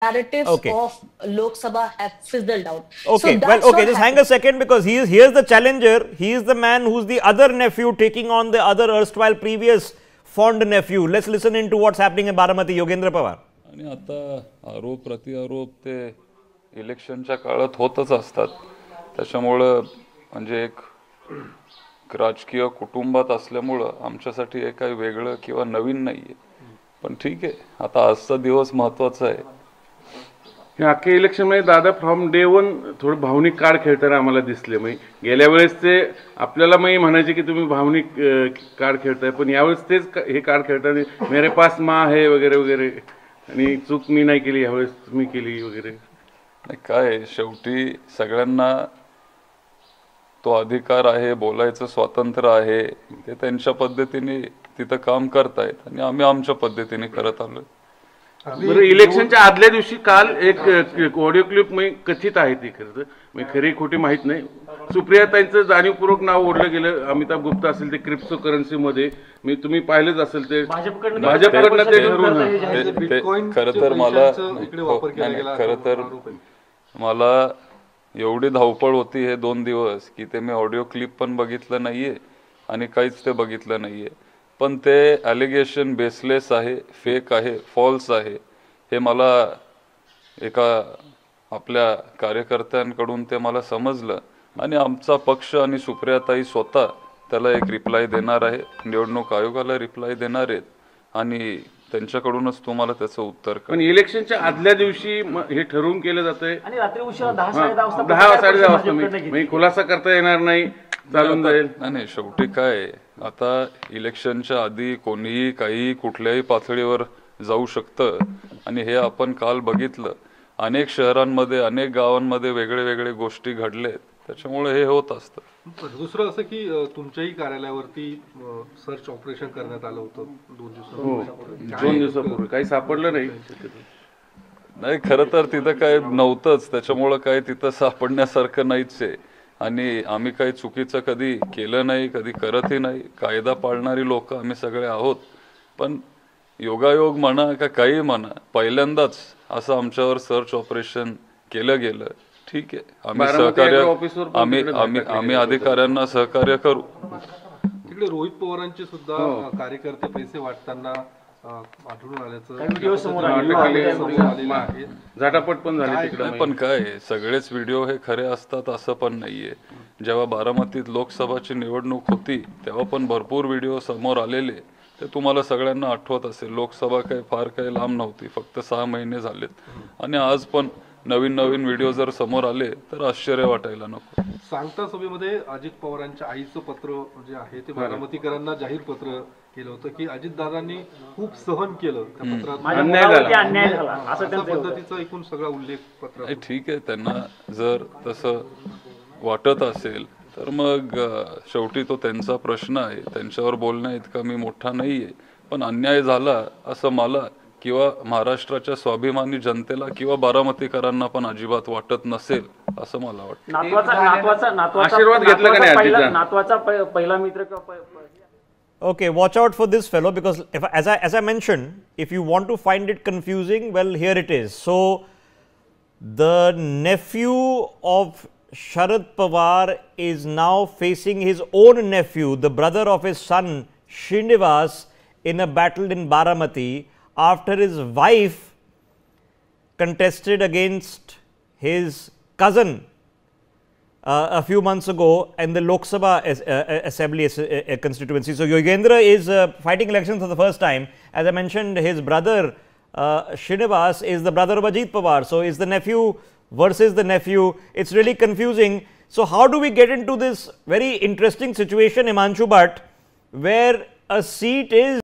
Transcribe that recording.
narratives Okay. of Lok Sabha have fizzled out. Okay, So well, that's okay, what just hang happened. a second, because here's the challenger. He is the man who's the other nephew taking on the other erstwhile previous fond nephew. Let's listen into what's happening in Baramati. Yogendra Pawar. आणि आता आरोप प्रत्यारोप ते इलेक्शनच्या काळात होतच असतात. त्याच्यामुळं म्हणजे एक राजकीय कुटुंबात असल्यामुळं आमच्यासाठी हे काही वेगळं किंवा नवीन नाहीये. पण ठीक आहे, आता आजचा दिवस महत्त्वाचा आहे. हे अख्खे इलेक्शन मध्ये दादा फ्रॉम डे वन थोडं भावनिक कार्ड खेळताना आम्हाला दिसले. म्हणजे गेल्या वेळेस ते आपल्याला म्हणायचे की तुम्ही भावनिक कार्ड खेळताय, पण यावेळेस तेच हे कार्ड खेळताना मेरे पास माँ है वगैरे वगैरे, आणि चूक मी नाही केली यावेळेस तुम्ही केली वगैरे. काय शेवटी सगळ्यांना तो अधिकार आहे, बोलायचं स्वातंत्र्य आहे, ते त्यांच्या पद्धतीने तिथं काम करतायत आणि आम्ही आमच्या पद्धतीने करत आलोय. बरं, इलेक्शनच्या आदल्या दिवशी काल एक ऑडिओ क्लिप कथित आहे, ती खरं खरी खोटी माहित नाही, सुप्रियाताईंचं जाणीवपूर्वक नाव ओढलं गेलं. अमिताभ गुप्ता असेल ते क्रिप्टो करन्सी मध्ये, तुम्ही पाहिलंच असेल ते भाजपकडनं ते ठरवून. खरं तर मला एवढी धावपळ होती हे 2 दिवस की ते मी ऑडिओ क्लिप पण बघितलं नाहीये आणि काहीच ते बघितलं नाहीये. पण ते ॲलिगेशन बेसलेस आहे, फेक आहे, फॉल्स आहे हे मला एका आपल्या कार्यकर्त्यांकडून ते मला समजलं. आणि आमचा पक्ष आणि सुप्रियाताई स्वतः त्याला एक रिप्लाय देणार आहे, निवडणूक आयोगाला रिप्लाय देणार आहेत आणि त्यांच्याकडूनच तुम्हाला त्याचं उत्तर. पण इलेक्शनच्या आदल्या दिवशी हे ठरवून केलं जातंय आणि रात्री उशिरा 10-10:30 वाजता खुलासा करता येणार नाही, चालून जाईल. नाही, शेवटी काय, आता इलेक्शनच्या आधी कोणीही काही कुठल्याही पातळीवर जाऊ शकतं आणि हे आपण काल बघितलं. अनेक शहरांमध्ये, अनेक गावांमध्ये वेगळे वेगळे गोष्टी घडलेत, त्याच्यामुळे हे होत असतं. दुसरं असं की तुमच्याही कार्यालयावरती सर्च ऑपरेशन करण्यात आलं होतं 2 दिवसापूर्वी, काही सापडलं नाही. खरं तर तिथं काय नव्हतंच, त्याच्यामुळं काय तिथं सापडण्यासारखं नाहीच आहे. आणि आम्ही काही चुकीचं कधी केलं नाही, कधी करतही नाही. कायदा पाळणारी लोक आम्ही सगळे आहोत. पण योगायोग म्हणा का काही म्हणा, पहिल्यांदाच असं आमच्यावर सर्च ऑपरेशन केलं गेलं. ठीक आहे, आम्ही सहकार्य, आम्ही अधिकाऱ्यांना सहकार्य करू. तिकडे रोहित पवारांचे सुद्धा कार्यकर्ते पैसे वाटताना आढळून आल्याचं झटापट पण झाली तिकडे. पण काय, सगळेच व्हिडिओ हे खरे असतात असं पण नाहीये. जेव्हा बारामतीत लोकसभाची निवडणूक होती तेव्हा पण भरपूर व्हिडिओ समोर आलेले, ते तुम्हाला सगळ्यांना आठवत असेल. लोकसभा काही फार काही लांब नव्हती, फक्त 6 महिने झालेत. आणि आज पण नवीन व्हिडिओ जर समोर आले तर आश्चर्य वाटायला नको. सांगता सभेमध्ये अजित पवारांच्या आईचं पत्र जे आहे ते बारामतीकरांना जाहीर पत्र केलं होतं की अजितदादांनी खूप सहन केलं, त्या पत्रात अन्याय झाला असं पद्धतीचा एकूण सगळा उल्लेख पत्रात. ठीक आहे, त्यांना जर तसं वाटत असेल तर मग शेवटी तो त्यांचा प्रश्न आहे. त्यांच्यावर बोलण्या इतका मी मोठा नाहीये. पण अन्याय झाला असं मला किंवा महाराष्ट्राच्या स्वाभिमानी जनतेला किंवा बारामतीकरांना पण अजिबात वाटत नसेल असं मला वाटतं. आशीर्वाद घेतला का नाही नातवाचा पहिला मित्र. Okay, watch out for this fellow, because as I mentioned, if you want to find it confusing, well, here it is. So, the nephew of Sharad Pawar is now facing his own nephew, the brother of his son Srinivas, in a battle in Baramati after his wife contested against his cousin a few months ago in the Lok Sabha Assembly constituency. So, Yogendra is fighting elections for the first time. As I mentioned, his brother Srinivas is the brother of Ajit Pawar. So, is the nephew versus the nephew. It's really confusing. So, how do we get into this very interesting situation, Himanshu Bhatt, where a seat is